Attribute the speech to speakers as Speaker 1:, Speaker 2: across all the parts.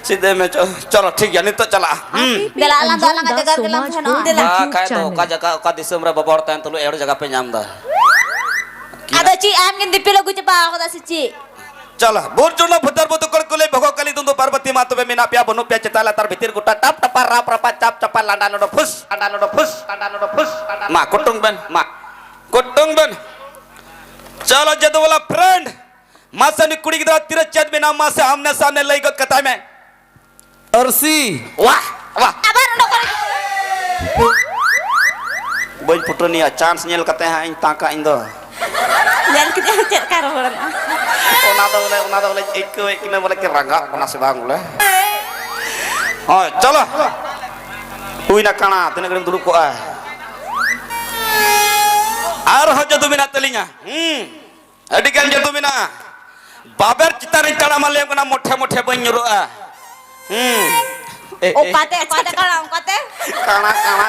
Speaker 1: सीधे में चलो ठीक है नित चला का दिसम रे बाबा तन तुलु एड़ जगह पे नाम दा
Speaker 2: ada ci am ngin dipilo gu cepa ko da si ci
Speaker 1: चला बोर चुनो भतर बो तो कड़कुले भगो कली तुंदो पार्वती मातो बे मिना पिया बनु पिया चताला तार भितिर गुटा टप टपा रा प्रपा चप चपा लांडा नडो फुस मा कुटुंग बन चलो जदो वाला फ्रेंड मासा नि कुड़ी की तरह तिरचत बिना मा से आमने सामने लई गत कथा में
Speaker 3: अर्सी
Speaker 1: वाह
Speaker 2: abar no ko
Speaker 1: बोल पुटनी चांस नेल कते हैं इन ताका इन दो
Speaker 2: dan kita cek karo orang
Speaker 1: ona do le एक किने बोले के रंगा कोना से बांग बोले हां चलो हुई ना काना तने गडम दुडुक को आ आर हो जदु बिना तलिnya अडी kan जदु बिना बाबर चितारे चढ़ा माले कोना मोठे बन्युरो आ
Speaker 2: okate kana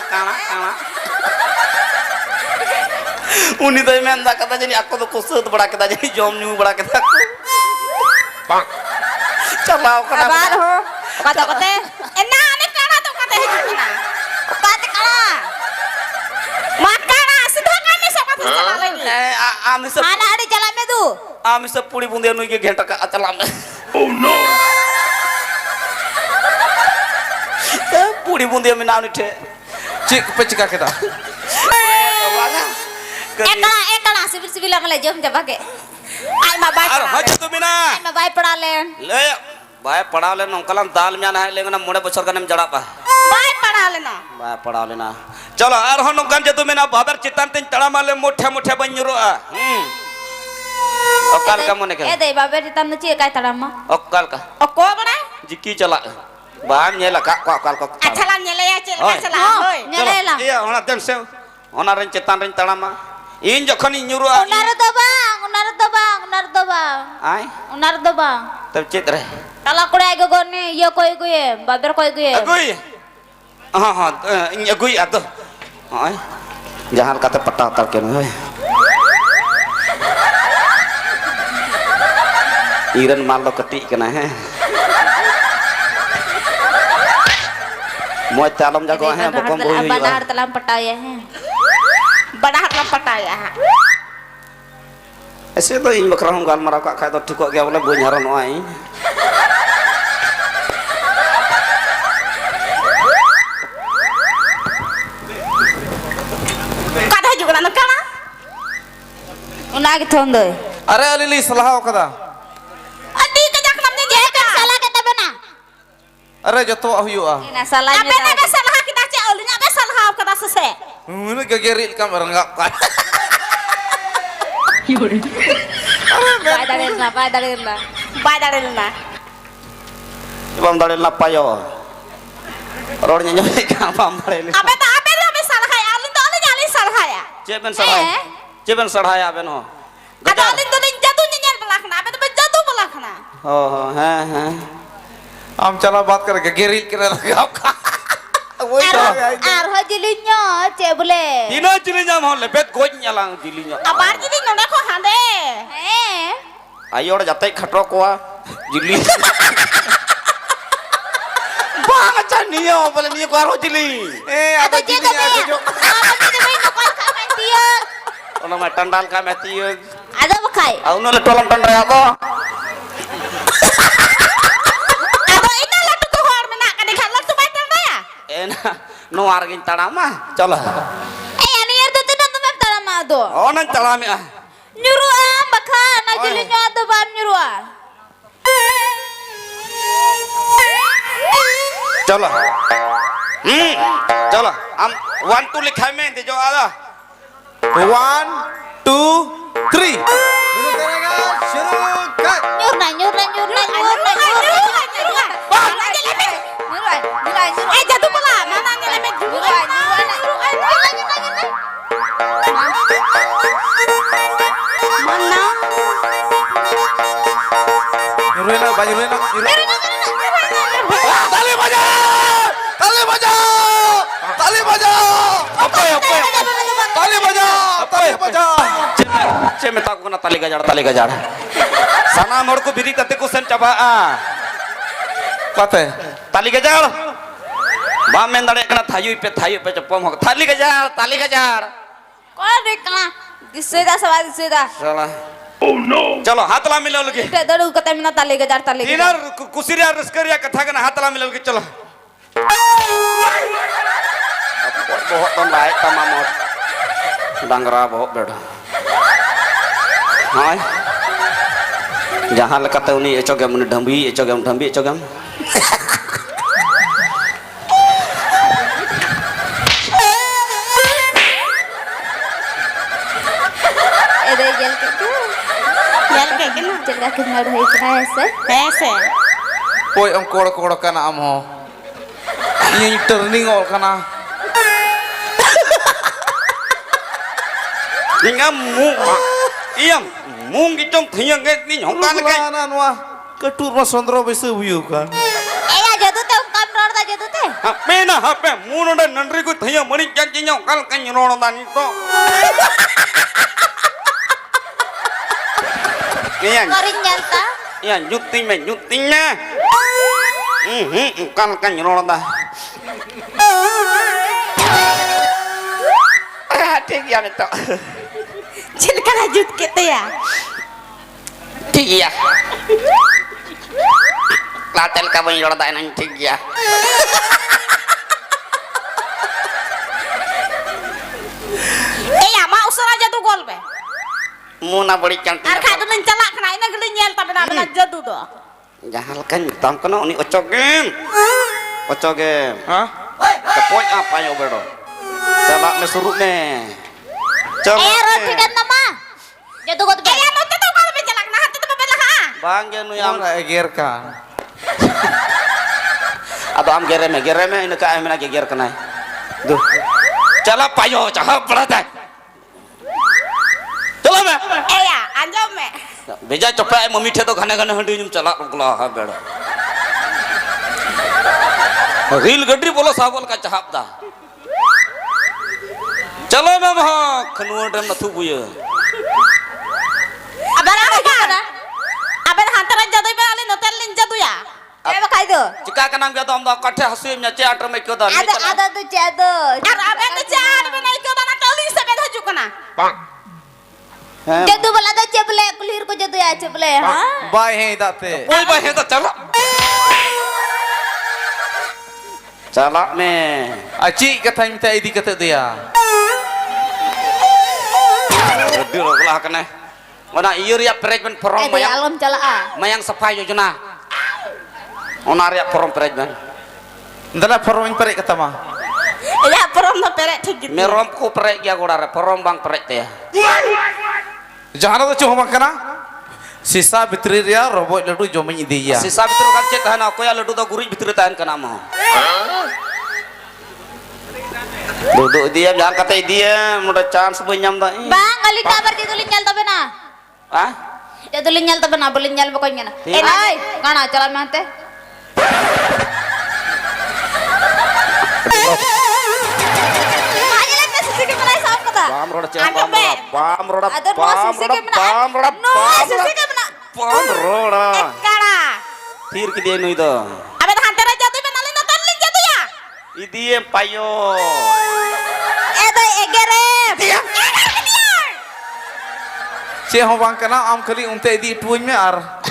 Speaker 1: उनी तो मैं अंदा कदा जनी आपको तो कुसत बड़ा कदा जनी जोम न्यू बड़ा कदा चलाओ कना
Speaker 2: abar ho kate ena ane kana to kate hijuna kate kana makana sidha kane sa kate chala lagi
Speaker 1: आमी सब
Speaker 2: mana ade chala me tu
Speaker 1: आमी सब पूरी बूंदे नु के घंटा का चला में ओह नो पूरी बूंदे में नाम निठे
Speaker 3: चिक पचका केदा
Speaker 2: ekala sibir lang le jom jaba ke ai ma bai
Speaker 1: अरे हो जदु बिना
Speaker 2: ai ma bai pada len
Speaker 1: ले भाई पढ़ा ले नंकलन दाल में ना है लेकिन मोड़े बचर का नाम जड़ा पा
Speaker 2: bai pada lena
Speaker 1: भाई पढ़ा लेना चलो आर हो नंकन जदु बिना बाबर चितान तिन तड़ा माले मोठे बन्युरो आ अकाल का मने के
Speaker 2: dei babe di tam ci kai tarama
Speaker 1: अकाल का
Speaker 2: ko bana
Speaker 1: जिकी चला बाम ने लका को अकाल को
Speaker 2: achala nyele ya cel achala hoy nyele la
Speaker 1: iya ona den se ona ren चितान ren तड़ा मा इन जखन nyuru a
Speaker 2: unar do bang
Speaker 1: ai
Speaker 2: unar do bang
Speaker 1: तब चित रहे
Speaker 2: kalau kuda ego gone yo koi gue baber koi gue
Speaker 1: अगुई हां इन अगुई आ तो ai जहां कते पट्टा तर के होय इरन माल लो कटी कना है मोय तालम जागो है बकम बोई
Speaker 2: badar telam petaya है badar telam petaya
Speaker 1: ऐसे तो इन बकरा हम गाल मारा का खाय तो ठीक हो गया बोले बोई हरन आई
Speaker 2: kada juga na kana una ki thondo
Speaker 3: अरे अलीली सलाह कदा
Speaker 2: adi ka jak namne je ka salah kata bana
Speaker 3: अरे जतो हुआ
Speaker 2: ina salah apa na salah kita ce olunya apa salah kata sese
Speaker 3: mun gegeril kam rengak ka
Speaker 2: Padalena.
Speaker 1: bam dalil na payo rornya nyampe ka bam dalil
Speaker 2: Apa salah ya? Alin to alin nyali salah ya.
Speaker 1: चेबन सढ़ाया बेन हो
Speaker 2: Ada alin to jatuh nyal belakna. Apa to jatuh belakna.
Speaker 1: ओ हैं
Speaker 3: हम चला बात कर गेरिल के लगा का वही तो
Speaker 2: Arho jilinya ce bule.
Speaker 1: दिनो जिलिnya हो लेबेत गोज nyala जिलिnya
Speaker 2: Abar jili nona ko hande.
Speaker 1: ayo ora jatai khatro koa jili bang acha niyo bole niyo ko aro jili
Speaker 2: Ada je ka ya. Apa ni mai no kal ka dia.
Speaker 1: ona ma tandal ka meti
Speaker 2: Ada bakai.
Speaker 1: auno le tolam tandra abo
Speaker 2: Ada ina la tu ko hor mena ka dikhan la tu mai tanda ya.
Speaker 1: ena no argin tanama चलो
Speaker 2: Ani yer tu tu mem tarama do.
Speaker 1: ona talami ah
Speaker 2: Nyuruh baka na jilinya do bam nyuruh.
Speaker 1: चलो चलो हम 1 2 लिखा में दे जो आला
Speaker 3: 1 2 3 शुरू करेगा शुरू कर
Speaker 2: Eh jatuh pula, mana nyelemek juga. Mana?
Speaker 3: nyuruhin lah baju nyuruhin
Speaker 1: tali baja apa
Speaker 3: tali baja
Speaker 1: ceme tak kena tali gajar Sana hor ko biri kate ko sen cabaa.
Speaker 3: Kate.
Speaker 1: Tali gajar. Bam men dare kana thayu pe cepom ho. Tali gajar.
Speaker 2: Kau dek kena. Diseda sama diseda.
Speaker 1: Salah. Oh no. Chalo hatla milal lagi.
Speaker 2: Udah dulu kata mina tali kejar.
Speaker 1: Dinar kusiria reskaria katha kana hatla milal lagi chalo. Bohok ton laik tamamot. Dangra bohok beda. Hai. Jahan lekate uni ecogam uni dambi.
Speaker 2: Ada gel kayak gini. Jaga kena dah ऐसे.
Speaker 3: Koi am koro kana am ho. Ini turning ol kana.
Speaker 1: Ingam mung. Iyam mung gicong thiang ke ni nyong kan ke.
Speaker 3: Kana noa. Ketur mas sondro besu view kan.
Speaker 2: Ya jatuh teh kam ror dah jatuh teh.
Speaker 1: Hape na hape muno da nandri ku thiang mani jan nyong kal kan nyoro dan itu. Iyang.
Speaker 2: Korin nyata.
Speaker 1: Iya nyutingnya. Kan nyoro dah. Adik yang itu.
Speaker 2: Cilka lanjut kita ya.
Speaker 1: Iya. Latel kamu nyoro dah nang tiga.
Speaker 2: Ya mau usah aja tuh gol be.
Speaker 1: Muna beri cantik.
Speaker 2: Arka tu mencalak kena ini geli nyel tapi nak benar jatuh tu.
Speaker 1: Jahal kan tam kena ni ocogem.
Speaker 3: Hah?
Speaker 1: Tepoy apa yo bedo. Coba mesuruk me.
Speaker 2: Roti kan nama. Jatuh gol be. Ya mau tuh gol mencalak nah hati tu bebelah ha.
Speaker 1: Bang janu yang
Speaker 3: Yang eger kan.
Speaker 1: atau am gereme ini ka am na geger kena. Duh. Cala payo cahap berata. Chalo me.
Speaker 2: Ya anjam me.
Speaker 1: Beja copa memithe to घने हंडी नुम चला रुकला हा बेड़ा reel गड्डी बोलो साबल का चाहप दा चलो मैम हा खनुआ डम Nathu बुय
Speaker 2: Abang apa kan? Abang hantaran jatuh be ale notel lin jatuh ya. Bakal itu.
Speaker 1: चिका का नाम क्या तो हम दा कठे हसुई में चे आटर में क्यों दा
Speaker 2: Ada tu jatuh. Abang tu jatuh be naik ke mana kali sampai haju kena. Jatuh bola tu ceple kulir ko jatuh ya ceple ha.
Speaker 3: Bye hey date.
Speaker 1: ओए भाई है तो चला चला में
Speaker 3: Aci kata minta idi kata dia.
Speaker 1: गड्डी रुकला कने ओना इयर या प्रेजमेंट form
Speaker 2: Itu alam cala ah.
Speaker 1: mayang सफाई योजना ओना रे फॉर्म प्रेजमेंट
Speaker 3: Ndala forwin pare kata mah.
Speaker 2: Ya perom na peret ঠিক gitu.
Speaker 1: merom ko prek ya goda re forum bang prek te
Speaker 3: Jangan tu cuma kana. Sisa bitri dia robot ladu jomin idi ya.
Speaker 1: sisa bitur kan cek hana ko ya ladu to guri bitur tahan kana mo duduk dia jangan kata dia muda chance benyam da
Speaker 2: Bang, kali kabar dia tulis nyal tapi na.
Speaker 1: ah
Speaker 2: Dia tulis nyal tapi na boleh nyal pokoknya na. Ay, kana cala mante. Aja lah sisi ke mana sahab kata.
Speaker 1: bam roda cek
Speaker 2: Anggap be.
Speaker 1: bam roda
Speaker 2: Aduh, no sisi ke mana?
Speaker 1: bam roda
Speaker 2: No sisi ke mana?
Speaker 1: bam roda
Speaker 2: Kana.
Speaker 1: tir ki dia nu itu
Speaker 2: Abe hantar jatuh be nalin notel lin jatuh ya.
Speaker 1: idiem payo
Speaker 2: Itu egerem.
Speaker 3: Cie hobang kana am kali unte idi tuin me ar.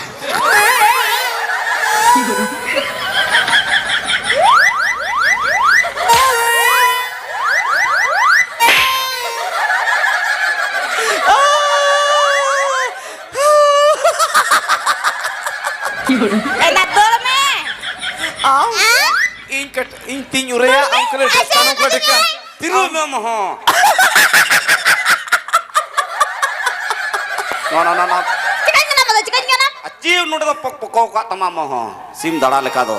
Speaker 2: Enak dorme.
Speaker 3: Am in tin urea am kali tanam ko dekan.
Speaker 1: tiru mem ho no
Speaker 2: Cikan kenapa tuh? Cikan kenapa?
Speaker 1: aciu nu da pok pokok ka tamam ho sim dada leka do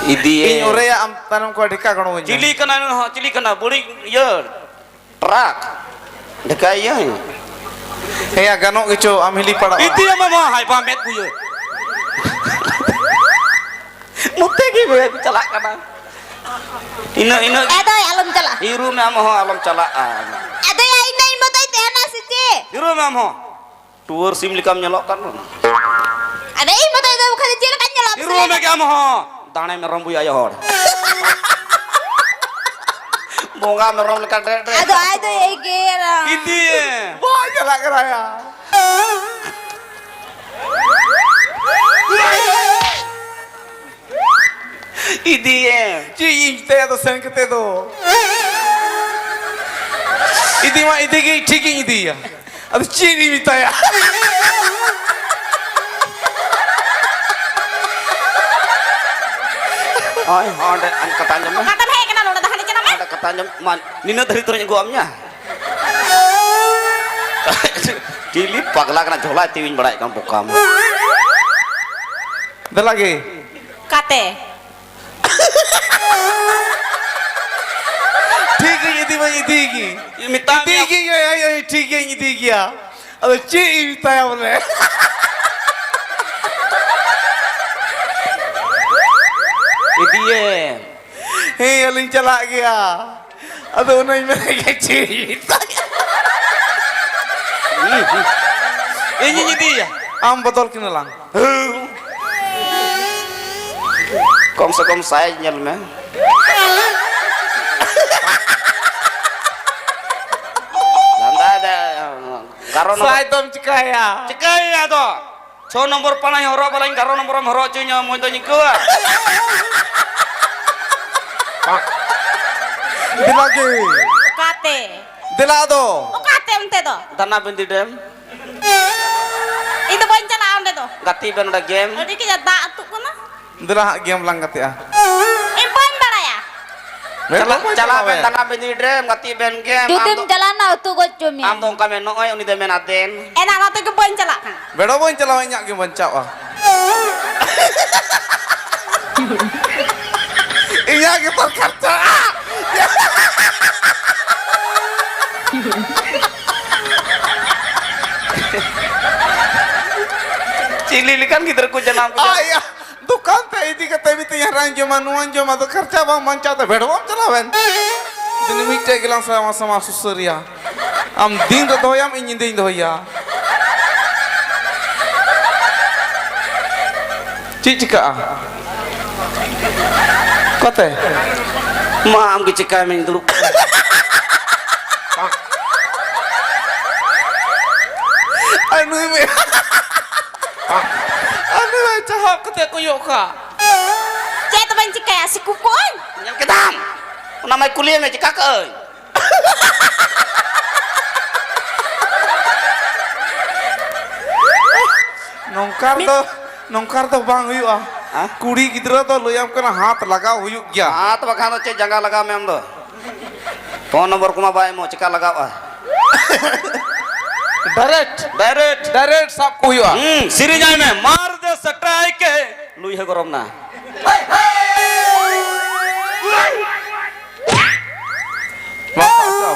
Speaker 1: idie
Speaker 3: In urea am tanam ko dekan kono wanja.
Speaker 1: cili kana buri ye trak dekai ye
Speaker 3: Heya ganok gicho am hili pada.
Speaker 1: itu yang mama hai ba met bu ye mutte ki gue celak kana ina
Speaker 2: Itu alam cala.
Speaker 1: hiru me am ho alam celak
Speaker 2: Itu ya ini mau tahu itu enak sih.
Speaker 1: hiru me am ho Tuur sim likam nyelok kan.
Speaker 2: Ada ibu tuh itu bukan kecil kan nyelap.
Speaker 1: Di rumah kamu ho. Dane merom bu ayo hor. Bunga merom lekat dek.
Speaker 2: Aduh aduh ya kira.
Speaker 1: Ini.
Speaker 3: Wah, jalan keraya.
Speaker 1: Ini.
Speaker 3: Cing, kita atau sen kita tu. Ini mah ini ke ciking ini ya. Atau cini minta ya.
Speaker 1: Ay, ada ketanjam mah.
Speaker 2: Kata hei kenal udah hari kenal
Speaker 1: Ada ketanjam man. Nina dari turunnya guamnya. Dili pagla kena jola tiwin berai kan bukam.
Speaker 3: Ada lagi.
Speaker 2: Kate.
Speaker 3: Tiki ini mah tiki.
Speaker 1: Minta
Speaker 3: Tiki ya tiki ini tiki ya. Atau cini minta ya boleh.
Speaker 1: Ini.
Speaker 3: Hei, aling calak kia. Atau unai mereka cini.
Speaker 1: Ini dia.
Speaker 3: Am betul kena lang.
Speaker 1: Kom se kom saya nyel me. Landa ada karo nomor
Speaker 3: Saya tom cikaya.
Speaker 1: cekai to. So nomor panai horo paling karo nomor horo cunya mo to nyiku.
Speaker 3: Di lagi.
Speaker 2: Kate.
Speaker 3: Dila tu.
Speaker 2: Oh kate ente tuh.
Speaker 1: Tanah binti dem.
Speaker 2: Itu bonceng ande tuh.
Speaker 1: Gati ben udah game.
Speaker 2: Jadi kita tak tuh kana.
Speaker 3: Dila game langkat ya.
Speaker 2: Impon bara ya.
Speaker 1: Cala ben tanah binti dem gati ben game.
Speaker 2: Tutim jalan na tu gocumi.
Speaker 1: Am dong kami no uni de menaten.
Speaker 2: Enak na tuh ke bonceng lah.
Speaker 3: Bedo pun celawan nyak game bancak ah. Iya kita kerja.
Speaker 1: Cilili kan kita kujanam.
Speaker 3: Ayah, dukan teh ini kata itu yang ranjo manuan jo matu kerja bang bancak teh bedo pun celawan. Jadi mikir gilang sama susuria. Am ding do doyam ingin ding doya. Cika. Kate.
Speaker 1: Maam ke cekai men dulu.
Speaker 3: Anu ini. Anu cahak kate koyok ka.
Speaker 2: Cek tuh bonceng kayak si kukun.
Speaker 1: Yang ketam. Namai kuliah me cekak euy.
Speaker 3: Nongkar tuh bang huyuk ah.
Speaker 1: Hah?
Speaker 3: Kuri gidra tuh lo yang kena hat laga huyuk ya.
Speaker 1: Ah, tu bakal cek jangka laga mem tu. Phone nomor kuma bae mo cekak laga ah.
Speaker 3: Direct sab huyuk ah.
Speaker 1: Siri जाए में मार दे सटाई के Louis है गरम ना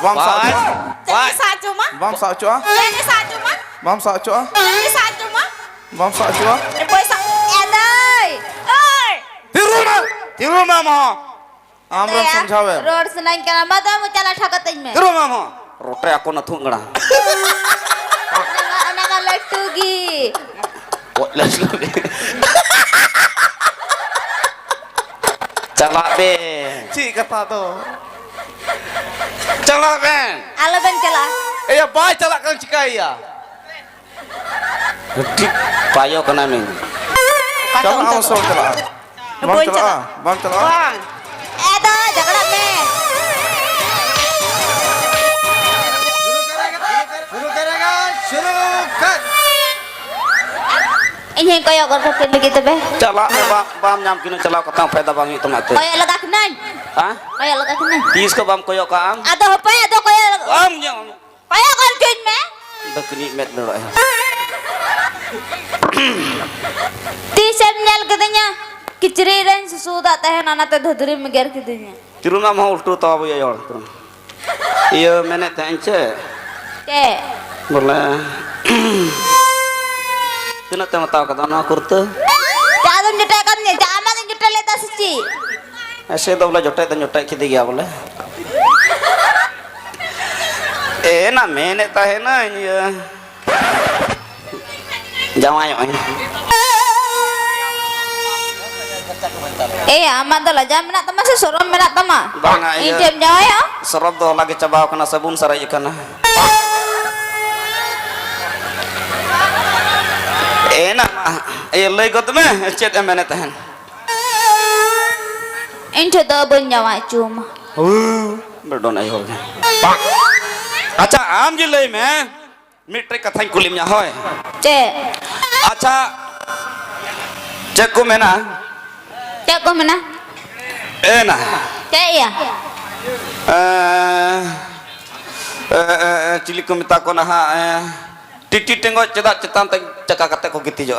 Speaker 3: Bang
Speaker 2: Jadi satu mah.
Speaker 3: sa
Speaker 2: Jadi satu mah.
Speaker 3: Bang sa
Speaker 2: Jadi satu mah.
Speaker 3: Bang sa
Speaker 2: Boy sa edai. Oi.
Speaker 1: di rumah mo
Speaker 3: Amram समझावे
Speaker 2: road सुनाई के ना मत मु चला ठकत में
Speaker 1: di rumah mo rote aku na thung ngada
Speaker 2: अना का लट्टू की
Speaker 1: let's go cala be
Speaker 3: Cik kata tuh.
Speaker 1: cala be
Speaker 2: आलो बन चला
Speaker 3: Ya baik calakan cikai ya.
Speaker 1: gede payo kena nih
Speaker 3: Calak langsung calak. Bang calak.
Speaker 2: bang edo jaga me
Speaker 3: Syurukan.
Speaker 2: ini koyo korkotin begitu be
Speaker 1: cala bam nyam kino cala katang peda bang itu mate
Speaker 2: koyo lega kenan
Speaker 1: ah
Speaker 2: koyo lega kenan
Speaker 1: tis ko bam koyo kaam
Speaker 2: atau apa atau koyo
Speaker 1: bam nyam
Speaker 2: koyo korjun me
Speaker 1: bekni met dulu ya
Speaker 2: ti semnel katanya kiciriran susu tak teh nana teh dhudri meger katanya
Speaker 1: di rumah mau ultu tahu bu ya yor iya menet tance
Speaker 2: cek
Speaker 1: boleh Tuna tengok tahu kata anak kurte.
Speaker 2: jangan jutekan nih jangan jutek letas sih
Speaker 1: ऐसे तो बोला जोटे तो जोटे खिदी गया बोले ए ना मैंने तो है ना ये Jawai oi.
Speaker 2: Amat dah lah jam nak tama se sorom menak tama.
Speaker 1: Banga iya.
Speaker 2: Intem jawai ya.
Speaker 1: Serot do lagi coba kena sabun sarai ikan. Enak. Lay got me chat emane tahan.
Speaker 2: Inte dah jawai cuma.
Speaker 1: Berdon ayo. Acha am ji lay me. Mitre kathain kulimnya hoy.
Speaker 2: Cek.
Speaker 1: Acha cek ko mena.
Speaker 2: Cek kau mana?
Speaker 1: Enak.
Speaker 2: Cek ya.
Speaker 1: Cili ko minta ko na ha. Titit tengok cetak cetan cakap kata ko gitu jo.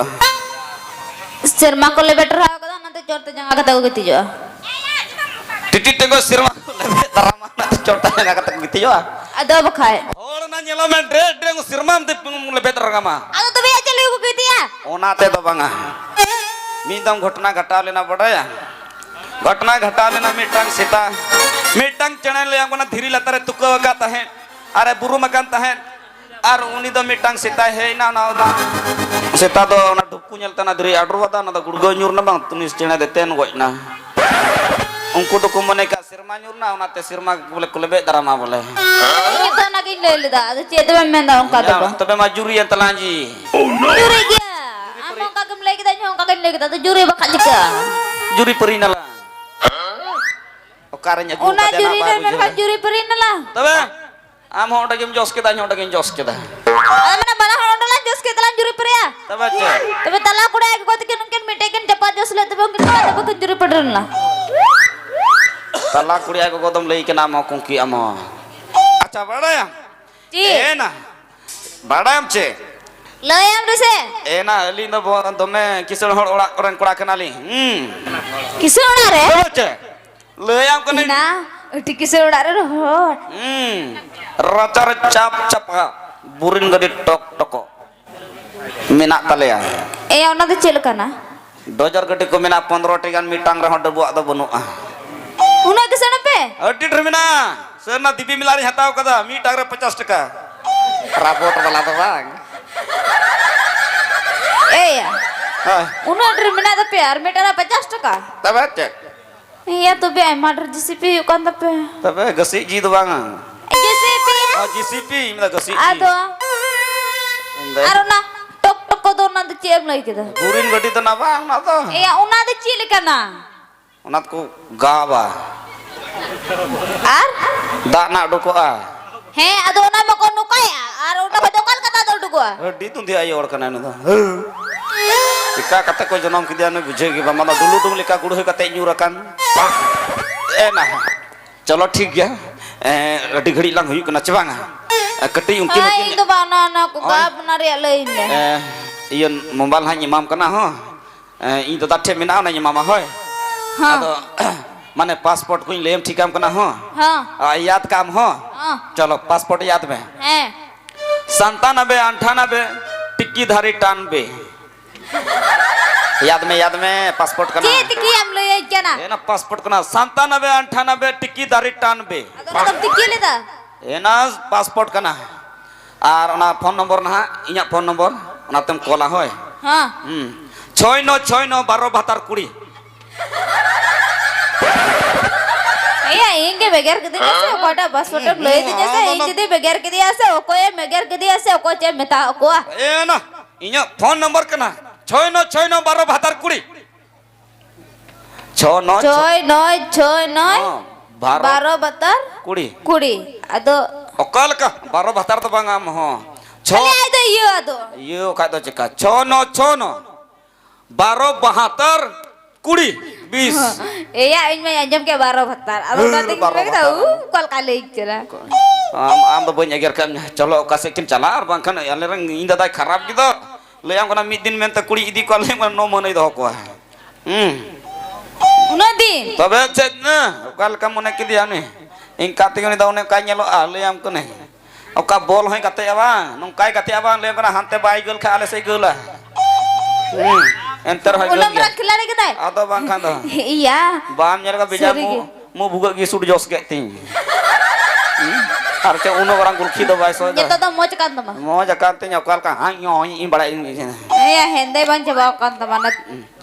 Speaker 2: Sirma ko lebih terah kata nanti corte jangan kata ko gitu jo.
Speaker 1: Titit tengok sirma ko lebih terama nanti corte jangan kata ko gitu jo.
Speaker 2: Ada apa kai?
Speaker 1: Orang nanya lo main dre sirma nanti lebih terama.
Speaker 2: Ada tu biasa lu ko gitu ya.
Speaker 1: ओनाते तो बंगा मीदम घटना घटा लेना पड़ा या घटना घटा लेना मिटांग सीता मिटांग चढ़े ले हमको ना धीरी लतारे तुक्का वकाता है अरे बुरु मकानता है और उन्हीं तो मिटांग सीता है ना ना उदा सीता तो ना डुक्कू nyalta na धीरी आडर वाता ना तो गुड़गो nyur ना बंग तुनिस चढ़े देते हैं गो ना उनको तो कुम्बने का सिरमा nyur ना उनाते सिरमा बोले कुलबे दरामा बोले
Speaker 2: Ini tu nak ini le dah. Ada cek tu memang dah orang kata.
Speaker 1: तबे majuri yang telanji
Speaker 2: Juri dia. Among kagam lagi kita nyong kagam lagi kita tu juri bakat juga.
Speaker 1: juri perina lah okarnya gua
Speaker 2: Una
Speaker 1: pada
Speaker 2: juri
Speaker 1: nama
Speaker 2: dan
Speaker 1: bagus
Speaker 2: mereka juri perin lah.
Speaker 1: तबे am ho dagim jos kita nyo dagim jos kita
Speaker 2: Ada mana bala orang dalam jos kita dalam juri peri ya.
Speaker 1: तबे चे
Speaker 2: Tapi talak kuda aku kata mungkin mitekin cepat jos le tapi mungkin kita tapi juri perin lah.
Speaker 1: तला कुड़िया को गोदम लई के नाम कुंकी अमो अच्छा बड़ा या
Speaker 2: Ci.
Speaker 1: ए ना बड़ा हम चे
Speaker 2: Layam tu se.
Speaker 1: ए ना अली न बो दमे किसन हर ओड़ा ओरन कोड़ा कनाली
Speaker 2: Kisah orang re.
Speaker 1: तबे चे ले आम कने
Speaker 2: Ina, uti kisah orang re roh.
Speaker 1: रचार चाप चपा बुरिन गदी टक टको मिना तले या
Speaker 2: Ona tu cel kana.
Speaker 1: डोजर गटी को मिना 15 टिगान मिटांग रह डबुआ द बनुआ
Speaker 2: Una kisah apa?
Speaker 1: अड्डी ट्रमिना सर ना दीपी मिलारी हटाओ कदा मी टागरे 50 टका राबोट वाला तो बांग
Speaker 2: Ya. Una termina tapi armetara 50 टका.
Speaker 1: तबे check
Speaker 2: Iya tu be mader GCP kan tapi.
Speaker 1: तबे गसी जी तो बांग
Speaker 2: GCP ya.
Speaker 1: जीसीपी मिला गसी जी
Speaker 2: Ado. Arona tok tok ko dona tu cem lagi kita.
Speaker 1: बुरिन गटी तो ना बांग ना तो
Speaker 2: Iya una tu cil kana.
Speaker 1: उनात को गावा
Speaker 2: Ar?
Speaker 1: दा ना डको आ
Speaker 2: He ado una mo ko nukaya. Ar una ko dokal kata do dugua.
Speaker 1: अड्डी तुम दिया ये और कना न टिका कते को जनम किदिया ने बुझे कि मामा दुलु दुम लिका गुड़ कते न्यूरकान ए ना चलो ठीक गया अड्डी घड़ी लंग हुई कना चबांगा कटी उनकी
Speaker 2: Ai itu bana na ko gap na re lain le.
Speaker 1: iya mombal ha nyimam kana ho ᱤᱧ ᱫᱚ ᱫᱟᱴᱷᱮ ᱢᱮᱱᱟᱜᱼᱟ ᱚᱱᱟ ᱧᱟᱢᱟᱢᱟ ᱦᱳᱭ ᱟᱫᱚ ᱢᱟᱱᱮ ᱯᱟᱥᱯᱳर्ट ᱠᱚᱧ ᱞᱟᱹᱭᱟᱢ ᱴᱷᱤᱠᱟᱢ ᱠᱟᱱᱟ ᱦᱚᱸ याद काम हो चलो पासपोर्ट याद में 97 98 टिक्की धारी टानबे याद में पासपोर्ट करना
Speaker 2: टिक्की हम ले क्या ना
Speaker 1: ये ना पासपोर्ट करना 97 98 टिक्की धारी टानबे
Speaker 2: अगर टिक्की लेता
Speaker 1: ये ना पासपोर्ट करना और ना फोन नंबर ना इन्या फोन नंबर ना तुम कॉला होय
Speaker 2: हां
Speaker 1: 6969 12 72 20
Speaker 2: iya inge begar ke dia se koda pasport le dia se inge de begar ke dia se ko ye begar ke dia se ko che meta ko
Speaker 1: ए ना इन्या phone number करना 6969 12 72 20
Speaker 2: 6969 12 betar
Speaker 1: 20
Speaker 2: kudi ado
Speaker 1: okal ka 12 72 तो bang am ho
Speaker 2: Kali ada iya ado
Speaker 1: यो का तो चका 6969 12 72 20 20
Speaker 2: iya ini jam ke 12 betar ado nanti kita tahu kal kali kira
Speaker 1: am do banyak agar kan चलो kasih kin cala ar bang kan yang lereng inda dai kharap gitu le am kana mid din mente kuri idi ko le no monai do ko
Speaker 2: unadin
Speaker 1: तबे चेत ना okal kamu nak dia ni ing kating ni daun ka nyelo a le am ko nei oka bol hoy kate abang nong kai kate abang le kana hante bai gol kha ale sei gol la enter hoy gol
Speaker 2: ulang berak kelari kita
Speaker 1: ado bang kan do
Speaker 2: iya
Speaker 1: bam nyel ka beja mu buga gi sud jos ge ting Harusnya uno orang gulki do bae so.
Speaker 2: Nyata to moch kan teman.
Speaker 1: Mo jakan te nyokal ka hanyo in bada in.
Speaker 2: Iya hende ban coba kan teman.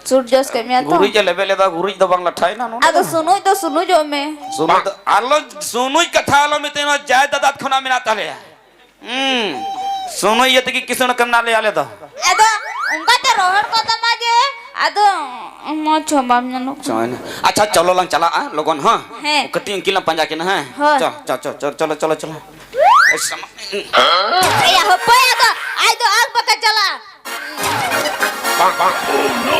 Speaker 2: Sur jos kami to.
Speaker 1: Guri je level da guri do bang lathai na no.
Speaker 2: Ado sunu jo me.
Speaker 1: Sunu allo sunui katha allo miteno jay dadat khona mina tale. Sunu ye tiki kisun kamna le ale do.
Speaker 2: Ado unka te rohar ko tama je. Ado mo coba nyano.
Speaker 1: Chana. अच्छा चलो लं चला आ लोगन हां.
Speaker 2: हैं.
Speaker 1: कति uncle पंजा के ना है.
Speaker 2: हाँ.
Speaker 1: चलो.
Speaker 2: Iya hopo ya to. Ai to ag baka chala.
Speaker 4: Bang. Oh no.